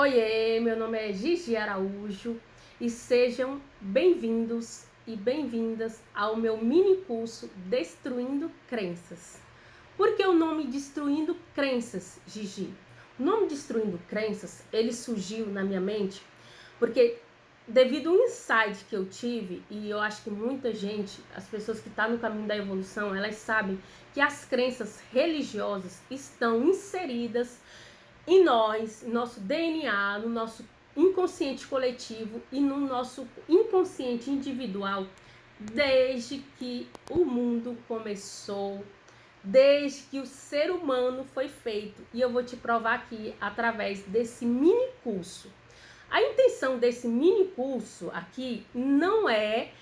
Oiê, meu nome é Gigi Araújo e sejam bem-vindos e bem-vindas ao meu mini curso Destruindo Crenças. Por que o nome Destruindo Crenças, Gigi? O nome Destruindo Crenças, ele surgiu na minha mente porque devido a um insight que eu tive, e eu acho que muita gente, as pessoas que estão no caminho da evolução, elas sabem que as crenças religiosas estão inseridas em nós, no nosso DNA, no nosso inconsciente coletivo e no nosso inconsciente individual, desde que o mundo começou, desde que o ser humano foi feito. E eu vou te provar aqui através desse mini curso. A intenção desse mini curso aqui não é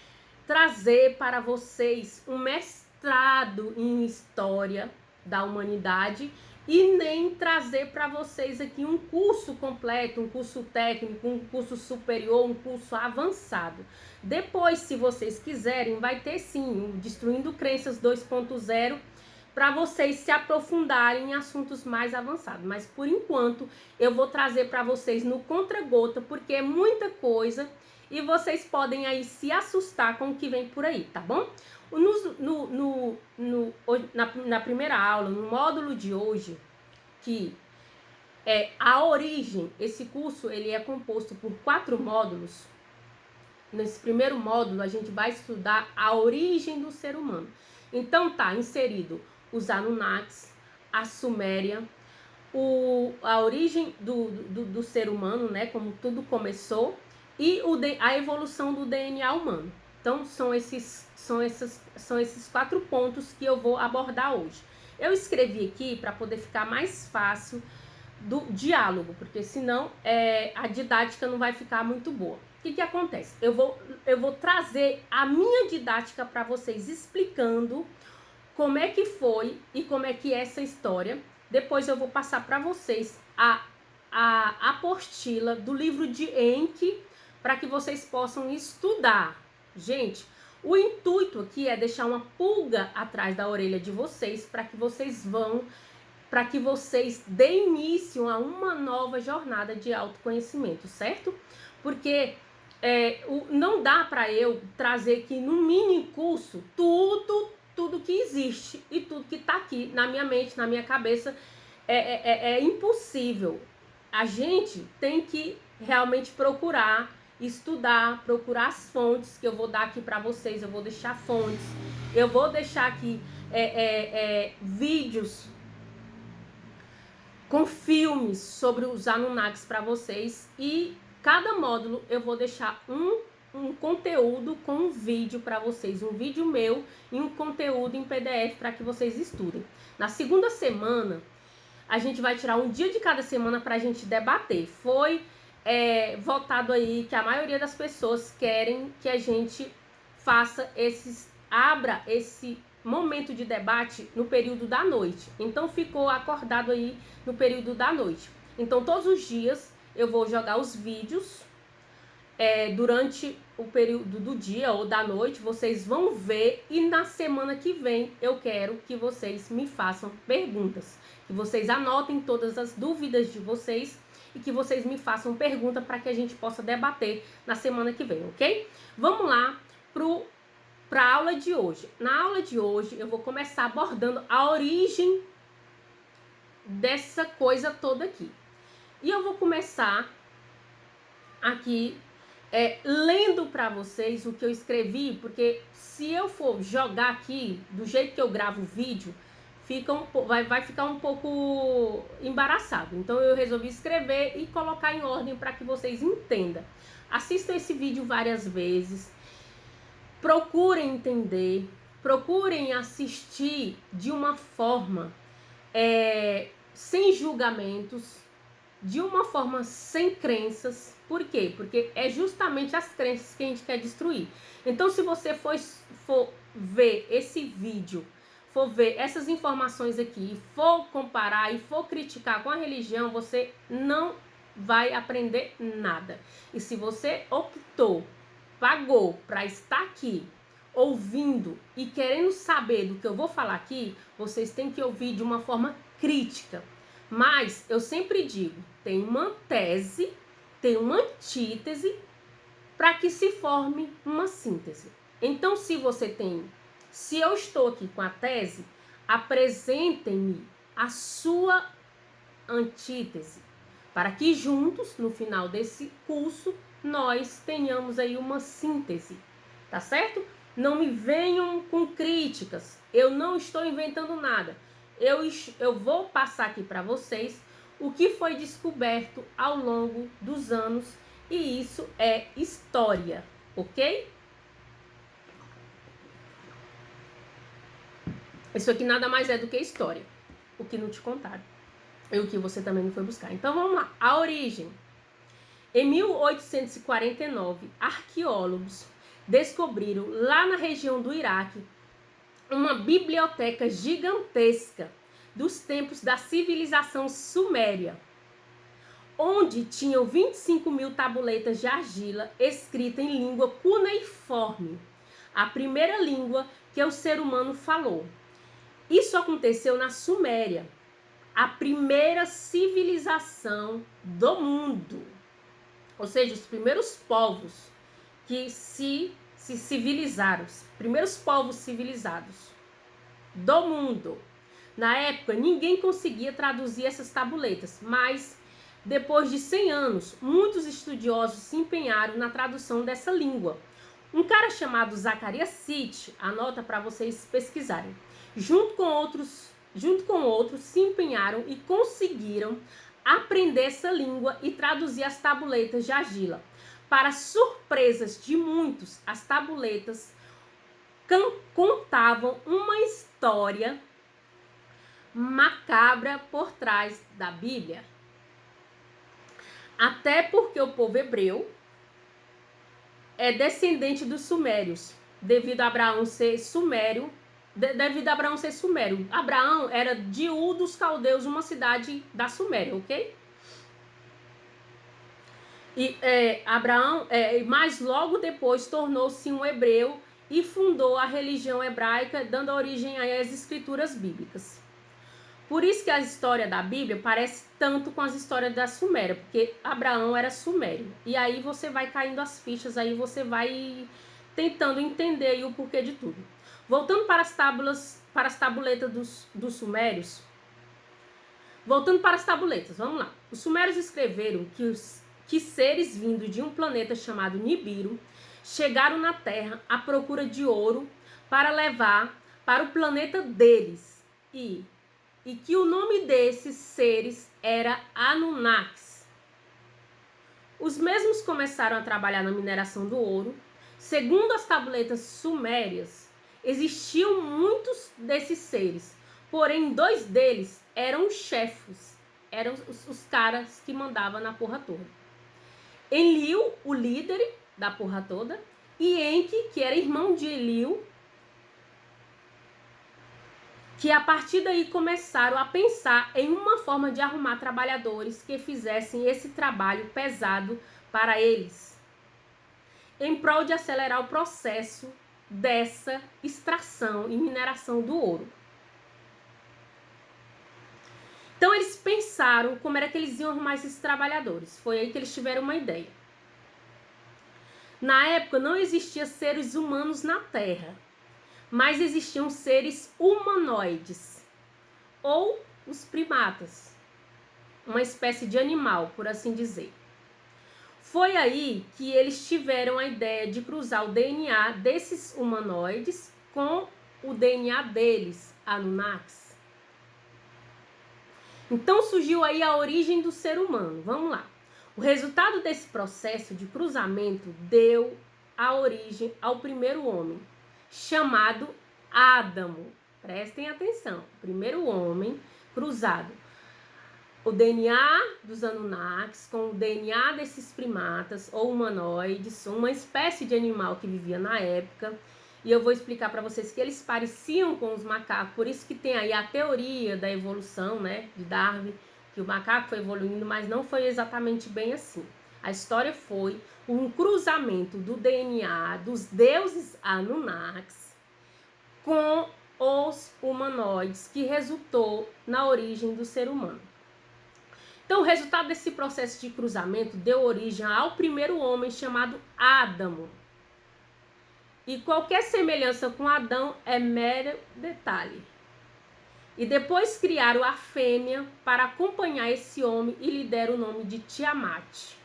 trazer para vocês um mestrado em história da humanidade e nem trazer para vocês aqui um curso completo, um curso técnico, um curso superior, um curso avançado. Depois, se vocês quiserem, vai ter sim o Destruindo Crenças 2.0 para vocês se aprofundarem em assuntos mais avançados. Mas por enquanto eu vou trazer para vocês no contra-gota, porque é muita coisa e vocês podem aí se assustar com o que vem por aí, tá bom? Na primeira aula, no módulo de hoje, que é a origem, esse curso ele é composto por 4 módulos. Nesse primeiro módulo a gente vai estudar a origem do ser humano. Então tá inserido os Anunnakis, a Suméria, a origem do ser humano, né, como tudo começou, e a evolução do DNA humano. Então são esses 4 pontos que eu vou abordar hoje. Eu escrevi aqui para poder ficar mais fácil do diálogo, porque senão a didática não vai ficar muito boa. O que acontece? Eu vou trazer a minha didática para vocês, explicando como é que foi e como é que é essa história. Depois eu vou passar para vocês a apostila do livro de Enki, para que vocês possam estudar. Gente, o intuito aqui é deixar uma pulga atrás da orelha de vocês, para que vocês deem início a uma nova jornada de autoconhecimento, certo? Porque não dá para eu trazer aqui no mini curso tudo que existe e tudo que está aqui na minha mente, na minha cabeça. É impossível. A gente tem que realmente procurar estudar, procurar as fontes que eu vou dar aqui para vocês. Eu vou deixar fontes, eu vou deixar aqui vídeos com filmes sobre os Anunnakis para vocês, e cada módulo eu vou deixar um conteúdo com um vídeo para vocês, um vídeo meu e um conteúdo em PDF para que vocês estudem. Na segunda semana, a gente vai tirar um dia de cada semana para a gente debater. Foi votado aí que a maioria das pessoas querem que a gente abra esse momento de debate no período da noite. Então ficou acordado aí no período da noite. Então todos os dias eu vou jogar os vídeos durante o período do dia ou da noite, vocês vão ver, e na semana que vem eu quero que vocês me façam perguntas, que vocês anotem todas as dúvidas de vocês e que vocês me façam pergunta para que a gente possa debater na semana que vem, ok? Vamos lá para a aula de hoje. Na aula de hoje eu vou começar abordando a origem dessa coisa toda aqui. E eu vou começar aqui lendo para vocês o que eu escrevi, porque se eu for jogar aqui do jeito que eu gravo o vídeo, vai ficar um pouco embaraçado. Então eu resolvi escrever e colocar em ordem para que vocês entendam. Assistam esse vídeo várias vezes, procurem entender, procurem assistir de uma forma sem julgamentos, de uma forma sem crenças. Por quê? Porque é justamente as crenças que a gente quer destruir. Então, se você for ver esse vídeo, for ver essas informações aqui, for comparar e for criticar com a religião, você não vai aprender nada. E se você pagou para estar aqui, ouvindo e querendo saber do que eu vou falar aqui, vocês têm que ouvir de uma forma crítica, Mas eu sempre digo, tem uma tese, tem uma antítese para que se forme uma síntese. Então, se eu estou aqui com a tese, apresentem-me a sua antítese, para que juntos, no final desse curso, nós tenhamos aí uma síntese, tá certo? Não me venham com críticas, eu não estou inventando nada. Eu vou passar aqui para vocês o que foi descoberto ao longo dos anos, e isso é história, ok? Isso aqui nada mais é do que história, o que não te contaram e o que você também não foi buscar. Então vamos lá, a origem. Em 1849, arqueólogos descobriram lá na região do Iraque uma biblioteca gigantesca dos tempos da civilização suméria, onde tinham 25 mil tabuletas de argila escritas em língua cuneiforme, a primeira língua que o ser humano falou. Isso aconteceu na Suméria, a primeira civilização do mundo. Ou seja, os primeiros povos que se civilizaram, os primeiros povos civilizados do mundo. Na época, ninguém conseguia traduzir essas tabuletas, mas depois de 100 anos, muitos estudiosos se empenharam na tradução dessa língua. Um cara chamado Zacarias Sitch, anota para vocês pesquisarem, junto com outros se empenharam e conseguiram aprender essa língua e traduzir as tabuletas de argila. Para surpresas de muitos, as tabuletas contavam uma história macabra por trás da Bíblia. Até porque o povo hebreu é descendente dos sumérios, devido a Abraão ser sumério. Abraão era de Ur dos Caldeus, uma cidade da Suméria, ok? E Abraão, mas logo depois tornou-se um hebreu e fundou a religião hebraica, dando origem às escrituras bíblicas. Por isso que a história da Bíblia parece tanto com as histórias da Suméria, porque Abraão era sumério. E aí você vai caindo as fichas, aí você vai tentando entender aí o porquê de tudo. Voltando para as tabuletas dos sumérios. Voltando para as tabuletas, vamos lá. Os sumérios escreveram que seres vindos de um planeta chamado Nibiru chegaram na Terra à procura de ouro para levar para o planeta deles. E que o nome desses seres era Anunnakis. Os mesmos começaram a trabalhar na mineração do ouro. Segundo as tabuletas sumérias, existiam muitos desses seres, porém 2 deles eram chefes, eram os caras que mandavam na porra toda. Enlil, o líder da porra toda, e Enki, que era irmão de Enlil, que a partir daí começaram a pensar em uma forma de arrumar trabalhadores que fizessem esse trabalho pesado para eles, em prol de acelerar o processo dessa extração e mineração do ouro. Então eles pensaram como era que eles iam arrumar esses trabalhadores. Foi aí que eles tiveram uma ideia. Na época não existiam seres humanos na Terra, mas existiam seres humanoides, ou os primatas, uma espécie de animal, por assim dizer. Foi aí que eles tiveram a ideia de cruzar o DNA desses humanoides com o DNA deles, Anunnakis. Então surgiu aí a origem do ser humano. Vamos lá. O resultado desse processo de cruzamento deu a origem ao primeiro homem, chamado Adamo. Prestem atenção. Primeiro homem cruzado. O DNA dos Anunnakis com o DNA desses primatas ou humanoides, uma espécie de animal que vivia na época. E eu vou explicar para vocês que eles pareciam com os macacos, por isso que tem aí a teoria da evolução, né, de Darwin, que o macaco foi evoluindo, mas não foi exatamente bem assim. A história foi um cruzamento do DNA dos deuses Anunnakis com os humanoides, que resultou na origem do ser humano. Então, o resultado desse processo de cruzamento deu origem ao primeiro homem chamado Adamo. E qualquer semelhança com Adão é mero detalhe. E depois criaram a fêmea para acompanhar esse homem e lhe deram o nome de Tiamat.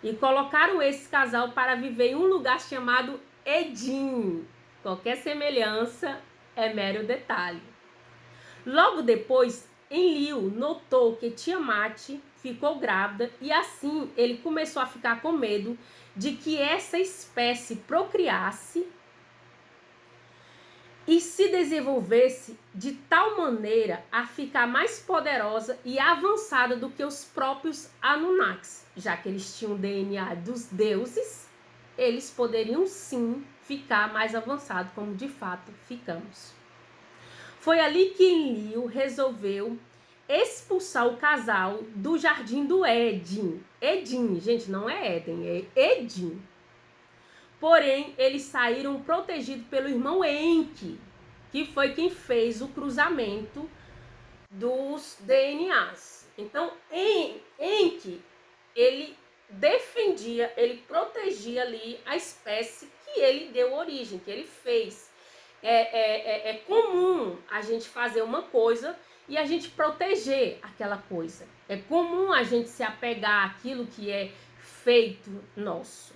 E colocaram esse casal para viver em um lugar chamado Edim. Qualquer semelhança é mero detalhe. Logo depois, Enlil notou que Tiamat ficou grávida e assim ele começou a ficar com medo de que essa espécie procriasse e se desenvolvesse de tal maneira a ficar mais poderosa e avançada do que os próprios Anunnakis. Já que eles tinham o DNA dos deuses, eles poderiam sim ficar mais avançados, como de fato ficamos. Foi ali que Enlil resolveu expulsar o casal do jardim do Éden. Edim, gente, não é Éden, é Edim. Porém, eles saíram protegidos pelo irmão Enki, que foi quem fez o cruzamento dos DNAs. Então, Enki, ele defendia, ele protegia ali a espécie que ele deu origem, que ele fez. É comum a gente fazer uma coisa e a gente proteger aquela coisa. É comum a gente se apegar àquilo que é feito nosso,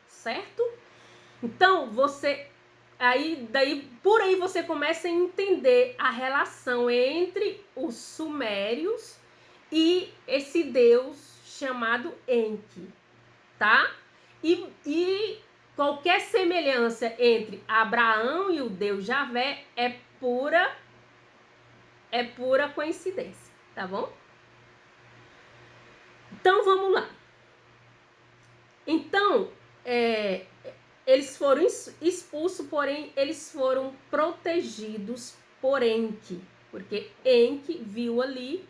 certo? Então, por aí você começa a entender a relação entre os sumérios e esse deus chamado Enki, tá? E qualquer semelhança entre Abraão e o deus Javé é pura coincidência, tá bom? Então, vamos lá. Então, eles foram expulsos, porém, eles foram protegidos por Enki, porque Enki viu ali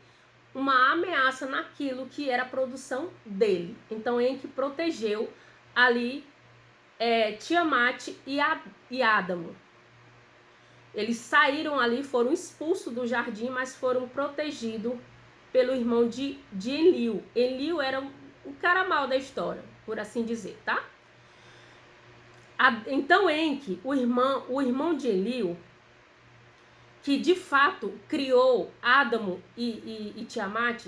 uma ameaça naquilo que era a produção dele. Então, Enki protegeu ali Tiamat e Adamo. Eles saíram ali, foram expulsos do jardim, mas foram protegidos pelo irmão de Enlil. Enlil era o cara mal da história, por assim dizer, tá? Então Enki, o irmão de Enlil, que de fato criou Adamo e Tiamat,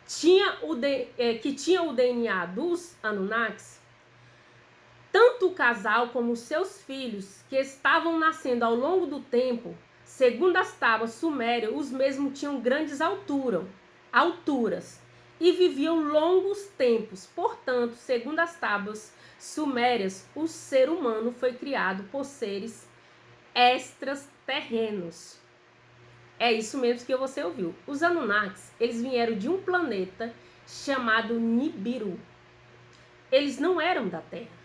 que tinha o DNA dos Anunnakis, tanto o casal como os seus filhos, que estavam nascendo ao longo do tempo, segundo as tábuas sumérias, os mesmos tinham grandes alturas e viviam longos tempos. Portanto, segundo as tábuas sumérias, o ser humano foi criado por seres extraterrenos. É isso mesmo que você ouviu. Os Anunnakis, eles vieram de um planeta chamado Nibiru. Eles não eram da Terra.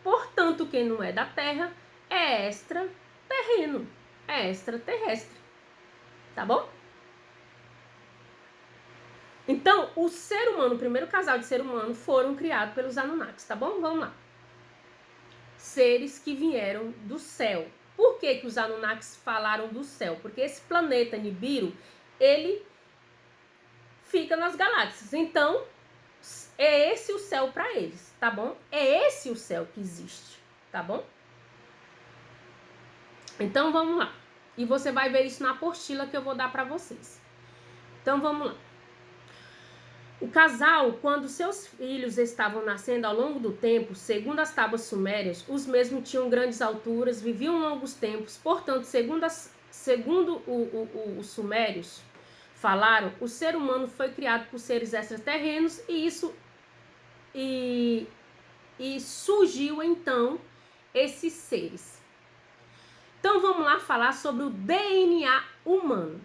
Portanto, quem não é da Terra é extraterreno, é extraterrestre. Tá bom? Então, o ser humano, o primeiro casal de ser humano, foram criados pelos Anunnakis, tá bom? Vamos lá. Seres que vieram do céu. Por que os Anunnakis falaram do céu? Porque esse planeta Nibiru, ele fica nas galáxias. Então, é esse o céu para eles, tá bom? É esse o céu que existe, tá bom? Então, vamos lá. E você vai ver isso na apostila que eu vou dar para vocês. Então, vamos lá. O casal, quando seus filhos estavam nascendo ao longo do tempo, segundo as tábuas sumérias, os mesmos tinham grandes alturas, viviam longos tempos. Portanto, segundo os sumérios falaram, o ser humano foi criado por seres extraterrenos e surgiu então esses seres. Então vamos lá falar sobre o DNA humano.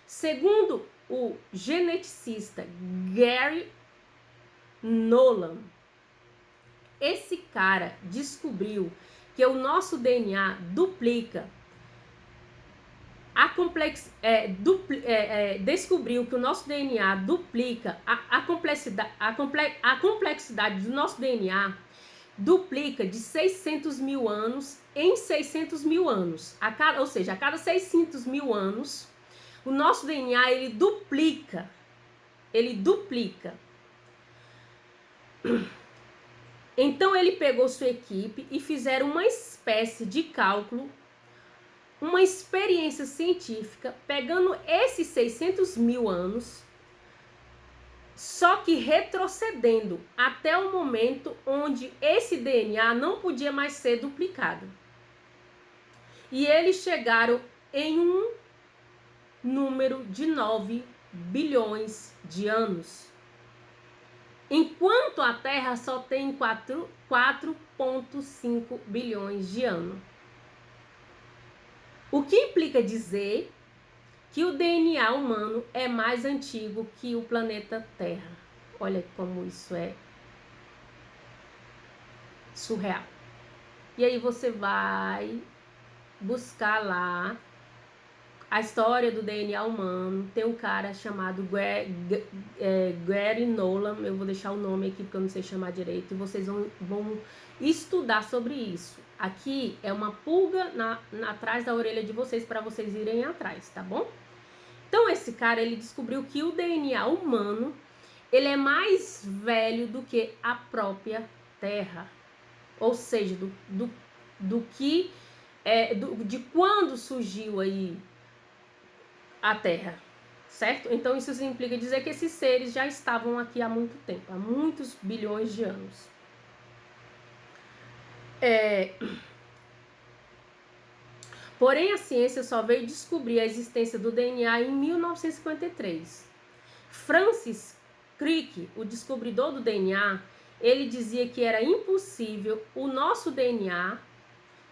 Segundo o geneticista Gary Nolan, esse cara descobriu que o nosso DNA duplica. Descobriu que o nosso DNA duplica a complexidade do nosso DNA duplica de 600 mil anos em 600 mil anos. Ou seja, a cada 600 mil anos, o nosso DNA ele duplica ele duplica. Então ele pegou sua equipe e fizeram uma espécie de cálculo, uma experiência científica, pegando esses 600 mil anos, só que retrocedendo até o momento onde esse DNA não podia mais ser duplicado. E eles chegaram em um número de 9 bilhões de anos. Enquanto a Terra só tem 4,5 bilhões de anos. O que implica dizer que o DNA humano é mais antigo que o planeta Terra. Olha como isso é surreal. E aí você vai buscar lá a história do DNA humano. Tem um cara chamado Gary Nolan, eu vou deixar o nome aqui porque eu não sei chamar direito, e vocês vão estudar sobre isso. Aqui é uma pulga atrás da orelha de vocês para vocês irem atrás, tá bom? Então esse cara, ele descobriu que o DNA humano, ele é mais velho do que a própria Terra. Ou seja, de quando surgiu aí a Terra, certo? Então isso implica dizer que esses seres já estavam aqui há muito tempo, há muitos bilhões de anos. Porém, a ciência só veio descobrir a existência do DNA em 1953. Francis Crick, o descobridor do DNA, ele dizia que era impossível o nosso DNA,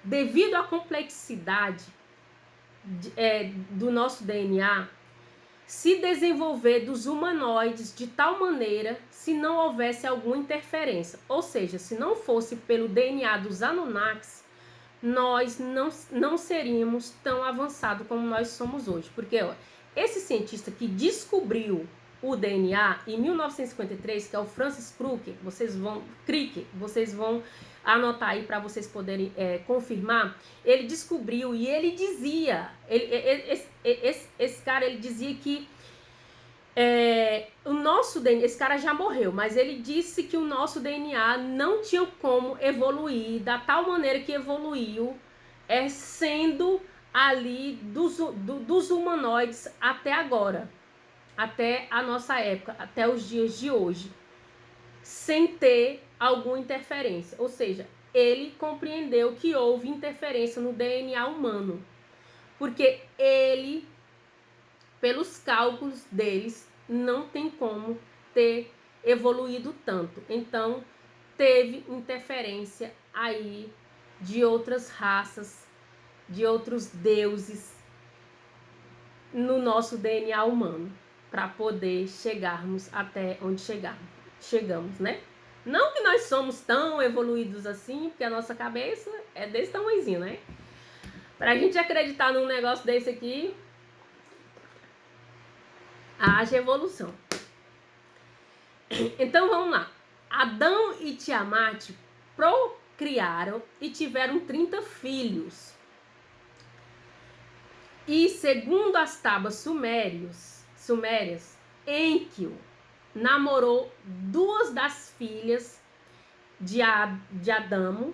devido à complexidade do nosso DNA, se desenvolver dos humanoides de tal maneira se não houvesse alguma interferência. Ou seja, se não fosse pelo DNA dos Anunnakis, nós não seríamos tão avançados como nós somos hoje. Porque esse cientista que descobriu o DNA em 1953, que é o Francis Crick, vocês vão anotar aí para vocês poderem confirmar. Ele descobriu e ele dizia, esse cara, ele dizia que o nosso DNA, esse cara já morreu, mas ele disse que o nosso DNA não tinha como evoluir da tal maneira que evoluiu, sendo ali dos humanoides até agora, até a nossa época, até os dias de hoje, sem ter alguma interferência. Ou seja, ele compreendeu que houve interferência no DNA humano, porque ele, pelos cálculos deles, não tem como ter evoluído tanto. Então, teve interferência aí de outras raças, de outros deuses no nosso DNA humano, para poder chegarmos até onde chegamos, né? Não que nós somos tão evoluídos assim, porque a nossa cabeça é desse tamanhozinho, né? Pra gente acreditar num negócio desse aqui, haja evolução. Então vamos lá. Adão e Tiamat procriaram e tiveram 30 filhos. E segundo as tábuas sumérias, Enkiu namorou duas das filhas de Adamo,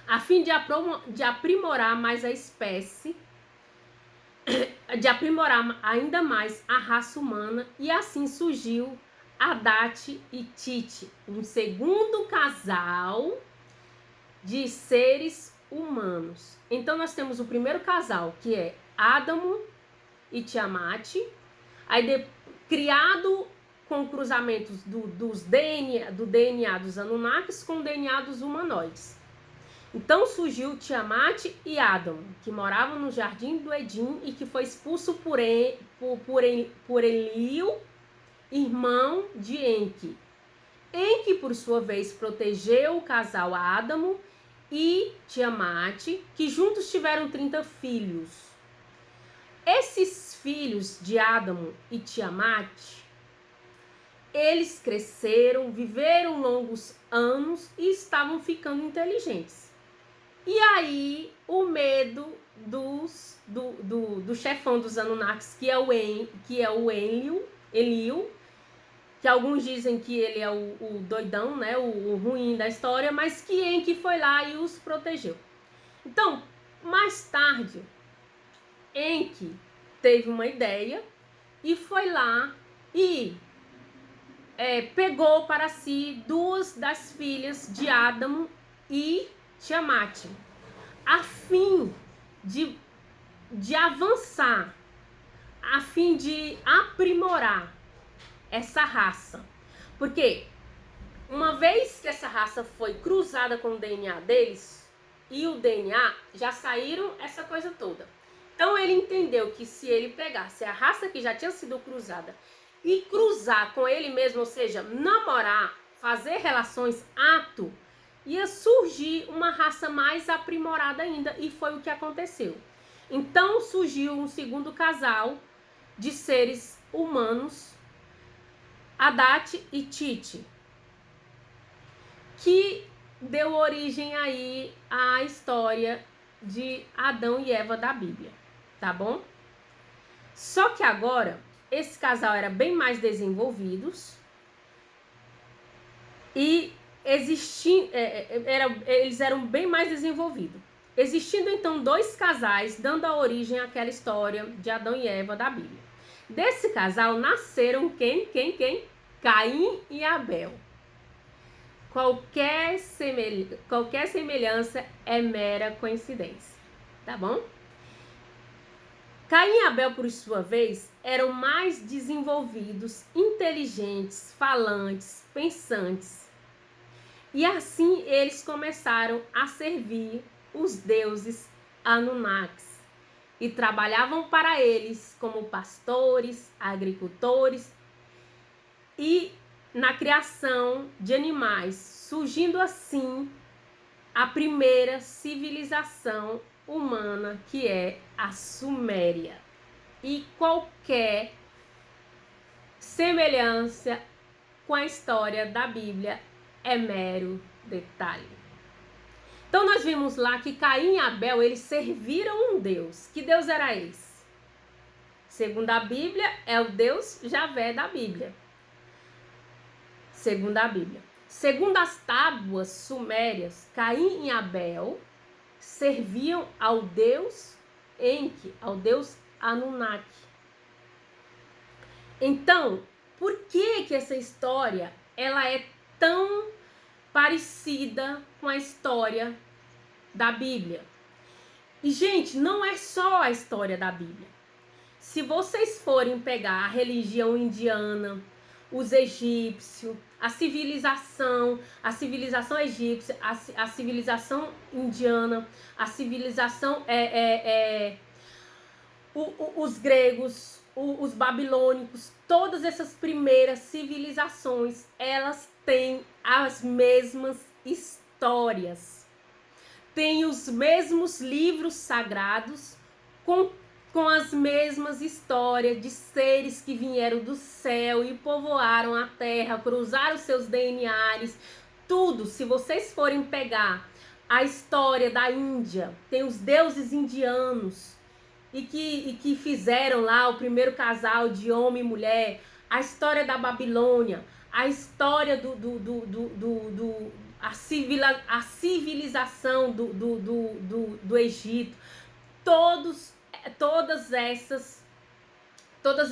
a fim de aprimorar mais a espécie, de aprimorar ainda mais a raça humana, e assim surgiu Adate e Tite, um segundo casal de seres humanos. Então nós temos o primeiro casal, que é Adamo e Tiamat, aí criado com cruzamentos do DNA dos Anunnakis com o DNA dos humanoides. Então surgiu Tiamat e Adamo, que moravam no Jardim do Éden e que foi expulso por Enlil, irmão de Enki. Enki, por sua vez, protegeu o casal Adamo e Tiamat, que juntos tiveram 30 filhos. Esses filhos de Adamo e Tiamat, eles cresceram, viveram longos anos e estavam ficando inteligentes. E aí o medo do chefão dos Anunnakis, que é o Enlil, que alguns dizem que ele é o doidão, né, o ruim da história, mas que Enki foi lá e os protegeu. Então, mais tarde, Enki teve uma ideia e foi lá e pegou para si duas das filhas de Adão e Tiamat, a fim de avançar, a fim de aprimorar essa raça. Porque uma vez que essa raça foi cruzada com o DNA deles, e o DNA, já saíram essa coisa toda. Então ele entendeu que se ele pegasse a raça que já tinha sido cruzada e cruzar com ele mesmo, ou seja, namorar, fazer relações, ato, ia surgir uma raça mais aprimorada ainda, e foi o que aconteceu. Então surgiu um segundo casal de seres humanos, Adat e Tite, que deu origem aí à história de Adão e Eva da Bíblia, tá bom? Só que agora, esse casal era bem mais desenvolvidos e eles eram bem mais desenvolvidos. Existindo então dois casais, dando a origem àquela história de Adão e Eva da Bíblia. Desse casal nasceram quem? Caim e Abel. Qualquer semelhança é mera coincidência, tá bom? Caim e Abel, por sua vez, eram mais desenvolvidos, inteligentes, falantes, pensantes. E assim eles começaram a servir os deuses Anunnakis e trabalhavam para eles como pastores, agricultores e na criação de animais, surgindo assim a primeira civilização humana, que é a Suméria. E qualquer semelhança com a história da Bíblia é mero detalhe. Então nós vimos lá que Caim e Abel, eles serviram um Deus. Que Deus era esse? Segundo a Bíblia, é o Deus Javé da Bíblia. Segundo a Bíblia. Segundo as tábuas sumérias, Caim e Abel serviam ao Deus Enki, ao Deus Anunnaki. Então, por que essa história ela é tão parecida com a história da Bíblia? E, gente, não é só a história da Bíblia. Se vocês forem pegar a religião indiana, os egípcios, a civilização egípcia, a civilização indiana, a civilização os gregos, os babilônicos, todas essas primeiras civilizações, elas têm as mesmas histórias, têm os mesmos livros sagrados com as mesmas histórias de seres que vieram do céu e povoaram a terra, cruzaram seus DNAs, tudo. Se vocês forem pegar a história da Índia, tem os deuses indianos e que fizeram lá o primeiro casal de homem e mulher, a história da Babilônia, a história a civilização do Egito, todas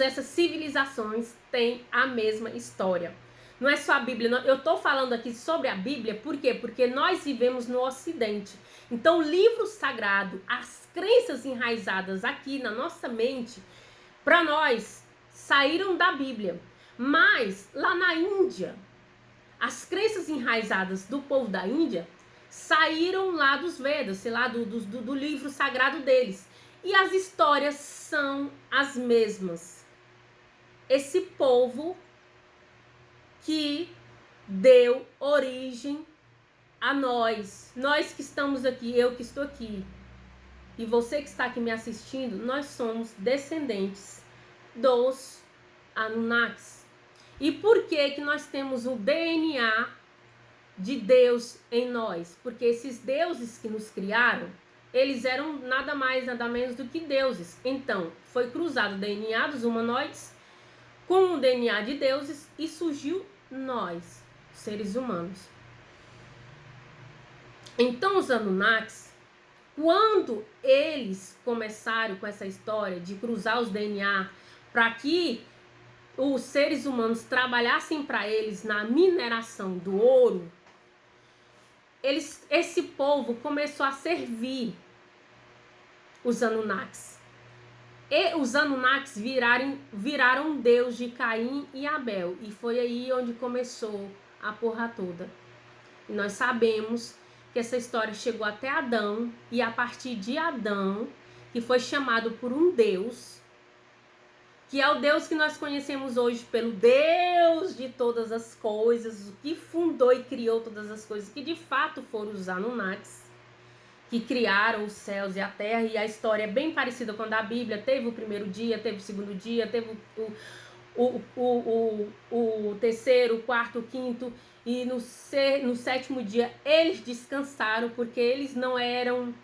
essas civilizações têm a mesma história. Não é só a Bíblia. Eu estou falando aqui sobre a Bíblia, por quê? Porque nós vivemos no Ocidente. Então, o livro sagrado, as crenças enraizadas aqui na nossa mente, para nós, saíram da Bíblia. Mas, lá na Índia, as crenças enraizadas do povo da Índia saíram lá dos Vedas, sei lá, do livro sagrado deles. E as histórias são as mesmas. Esse povo que deu origem a nós que estamos aqui, eu que estou aqui, e você que está aqui me assistindo, nós somos descendentes dos Anunnakis. E por que nós temos o DNA de Deus em nós? Porque esses deuses que nos criaram, eles eram nada mais, nada menos do que deuses. Então, foi cruzado o DNA dos humanoides com o DNA de deuses e surgiu nós, seres humanos. Então, os Anunnakis, quando eles começaram com essa história de cruzar os DNA para que os seres humanos trabalhassem para eles na mineração do ouro, esse povo começou a servir os Anunnakis. E os Anunnakis viraram Deus de Caim e Abel. E foi aí onde começou a porra toda. E nós sabemos que essa história chegou até Adão. E a partir de Adão, que foi chamado por um Deus, que é o Deus que nós conhecemos hoje pelo Deus de todas as coisas, o que fundou e criou todas as coisas, que de fato foram os Anunnakis, que criaram os céus e a terra, e a história é bem parecida com a da Bíblia. Teve o primeiro dia, teve o segundo dia, teve o terceiro, o quarto, o quinto, e no sétimo dia eles descansaram, porque eles não eram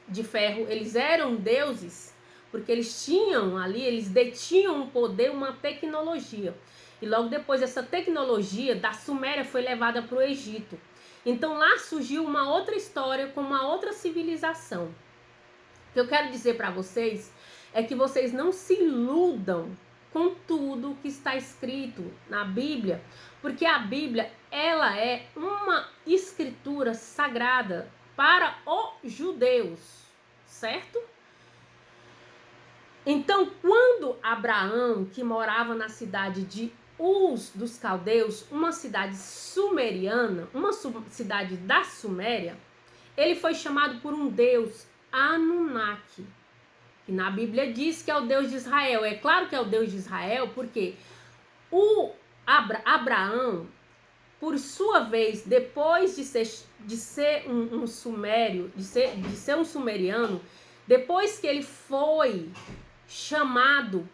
de ferro, eles eram deuses, porque eles tinham ali, eles detinham um poder, uma tecnologia. E logo depois essa tecnologia da Suméria foi levada para o Egito. Então lá surgiu uma outra história com uma outra civilização. O que eu quero dizer para vocês é que vocês não se iludam com tudo que está escrito na Bíblia, porque a Bíblia, ela é uma escritura sagrada para os judeus, certo? Então, quando Abraão, que morava na cidade de Uz dos Caldeus, uma cidade sumeriana, uma cidade da Suméria, ele foi chamado por um deus Anunnaki, que na Bíblia diz que é o Deus de Israel. É claro que é o Deus de Israel, porque o Abraão, por sua vez, depois de ser um sumério, de ser um sumeriano, depois que ele foi chamado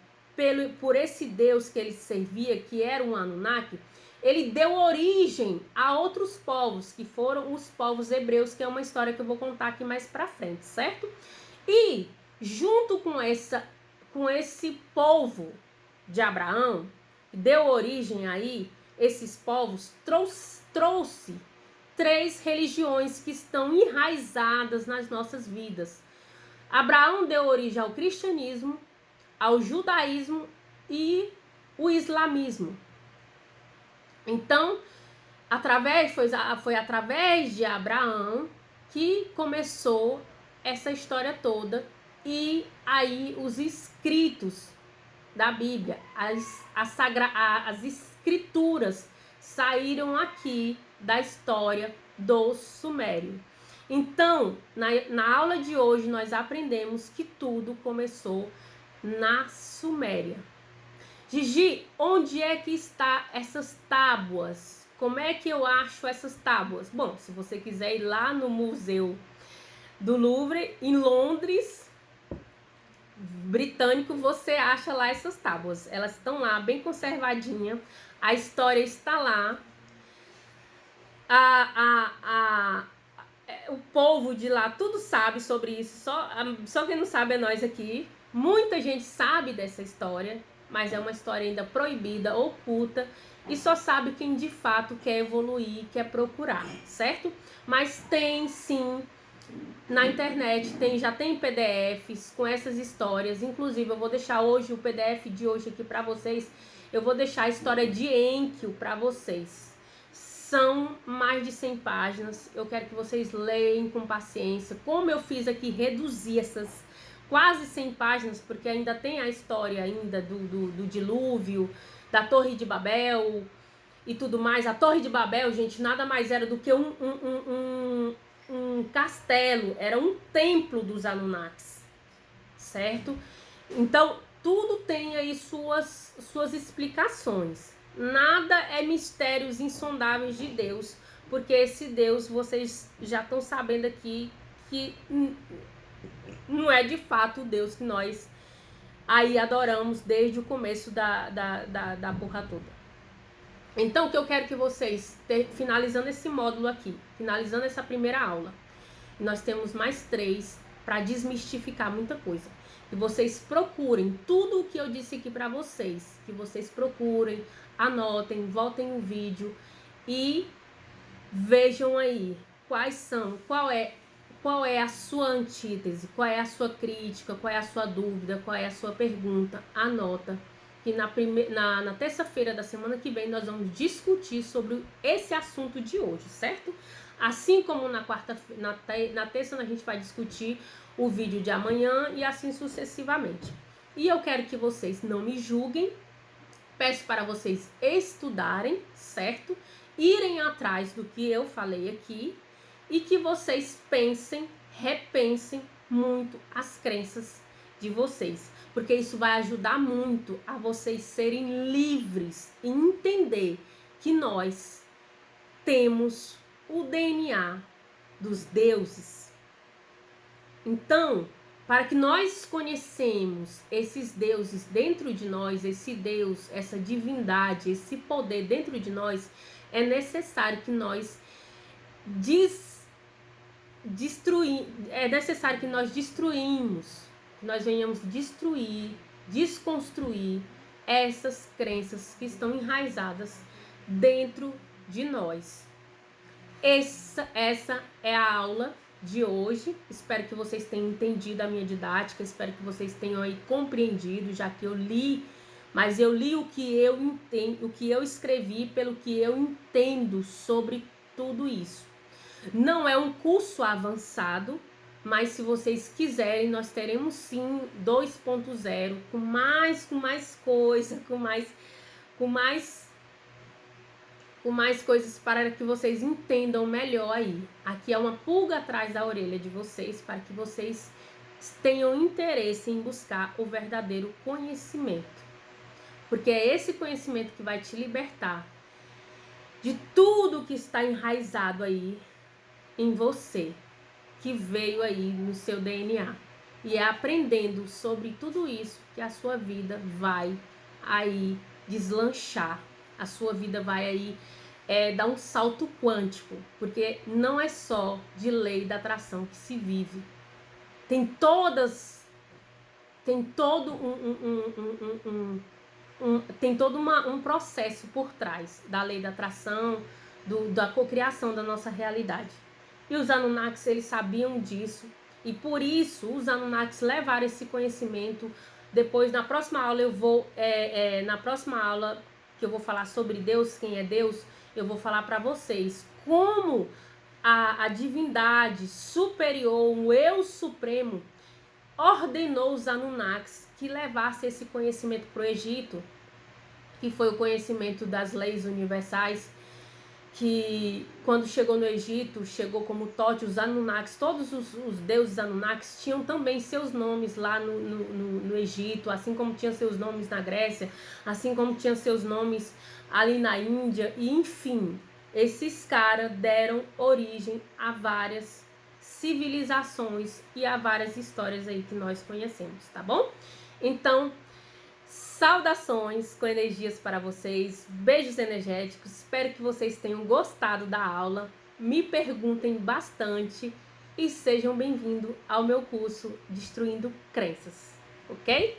por esse Deus que ele servia, que era um Anunnaki, ele deu origem a outros povos, que foram os povos hebreus, que é uma história que eu vou contar aqui mais pra frente, certo? E junto com esse povo de Abraão, que deu origem aí, esses povos, trouxe 3 religiões que estão enraizadas nas nossas vidas. Abraão deu origem ao cristianismo, ao judaísmo e o islamismo. Então, foi através de Abraão que começou essa história toda, e aí os escritos da Bíblia, as escrituras saíram aqui da história dos sumérios. Então, na aula de hoje, nós aprendemos que tudo começou na Suméria. Gigi, onde é que está essas tábuas? Como é que eu acho essas tábuas? Bom, se você quiser ir lá no Museu do Louvre, em Londres, britânico, você acha lá essas tábuas. Elas estão lá, bem conservadinha. A história está lá. O povo de lá tudo sabe sobre isso, só quem não sabe é nós aqui. Muita gente sabe dessa história, mas é uma história ainda proibida, oculta, e só sabe quem de fato quer evoluir, quer procurar, certo? Mas tem sim, na internet, já tem PDFs com essas histórias. Inclusive eu vou deixar hoje o PDF de hoje aqui para vocês. Eu vou deixar a história de Enkyo para vocês. São mais de 100 páginas, eu quero que vocês leiam com paciência. Como eu fiz aqui, reduzi essas quase 100 páginas, porque ainda tem a história ainda do dilúvio, da Torre de Babel e tudo mais. A Torre de Babel, gente, nada mais era do que um castelo, era um templo dos Anunnakis, certo? Então, tudo tem aí suas explicações. Nada é mistérios insondáveis de Deus, porque esse Deus, vocês já estão sabendo aqui, que não é de fato o Deus que nós aí adoramos desde o começo da porra toda. Então, o que eu quero que vocês, finalizando esse módulo aqui, finalizando essa primeira aula, E nós temos mais 3 para desmistificar muita coisa. Que vocês procurem tudo o que eu disse aqui para vocês. Que vocês procurem, anotem, voltem o vídeo e vejam aí qual é a sua antítese, qual é a sua crítica, qual é a sua dúvida, qual é a sua pergunta. Anota que na terça-feira da semana que vem nós vamos discutir sobre esse assunto de hoje, certo? Assim como na terça a gente vai discutir o vídeo de amanhã e assim sucessivamente. E eu quero que vocês não me julguem, peço para vocês estudarem, certo? Irem atrás do que eu falei aqui e que vocês repensem muito as crenças de vocês, porque isso vai ajudar muito a vocês serem livres e entender que nós temos o DNA dos deuses. Então, para que nós conhecemos esses deuses dentro de nós, esse Deus, essa divindade, esse poder dentro de nós, é necessário que nós destruímos, que nós venhamos destruir, desconstruir essas crenças que estão enraizadas dentro de nós. Essa é a aula de hoje. Espero que vocês tenham entendido a minha didática, espero que vocês tenham aí compreendido, já que eu li, mas eu li o que eu entendo, o que eu escrevi, pelo que eu entendo sobre tudo isso. Não é um curso avançado, mas se vocês quiserem, nós teremos sim 2.0 com mais coisa, com mais coisas para que vocês entendam melhor aí. Aqui é uma pulga atrás da orelha de vocês para que vocês tenham interesse em buscar o verdadeiro conhecimento. Porque é esse conhecimento que vai te libertar de tudo que está enraizado aí em você, que veio aí no seu DNA. E é aprendendo sobre tudo isso que a sua vida vai aí deslanchar. A sua vida vai aí dar um salto quântico, porque não é só de lei da atração que se vive. Tem todo um processo por trás da lei da atração, da cocriação da nossa realidade. E os Anunnakis, eles sabiam disso, e por isso os Anunnakis levaram esse conhecimento. Depois, na próxima aula, na próxima aula que eu vou falar sobre Deus, quem é Deus, eu vou falar para vocês como a divindade superior, o eu supremo, ordenou os Anunnakis que levasse esse conhecimento para o Egito, que foi o conhecimento das leis universais, que quando chegou no Egito, chegou como Tote, os Anunnakis, todos os deuses Anunnakis tinham também seus nomes lá no Egito, assim como tinham seus nomes na Grécia, assim como tinham seus nomes ali na Índia, e enfim, esses caras deram origem a várias civilizações e a várias histórias aí que nós conhecemos, tá bom? Então, saudações com energias para vocês, beijos energéticos, espero que vocês tenham gostado da aula, me perguntem bastante e sejam bem-vindos ao meu curso Destruindo Crenças, ok?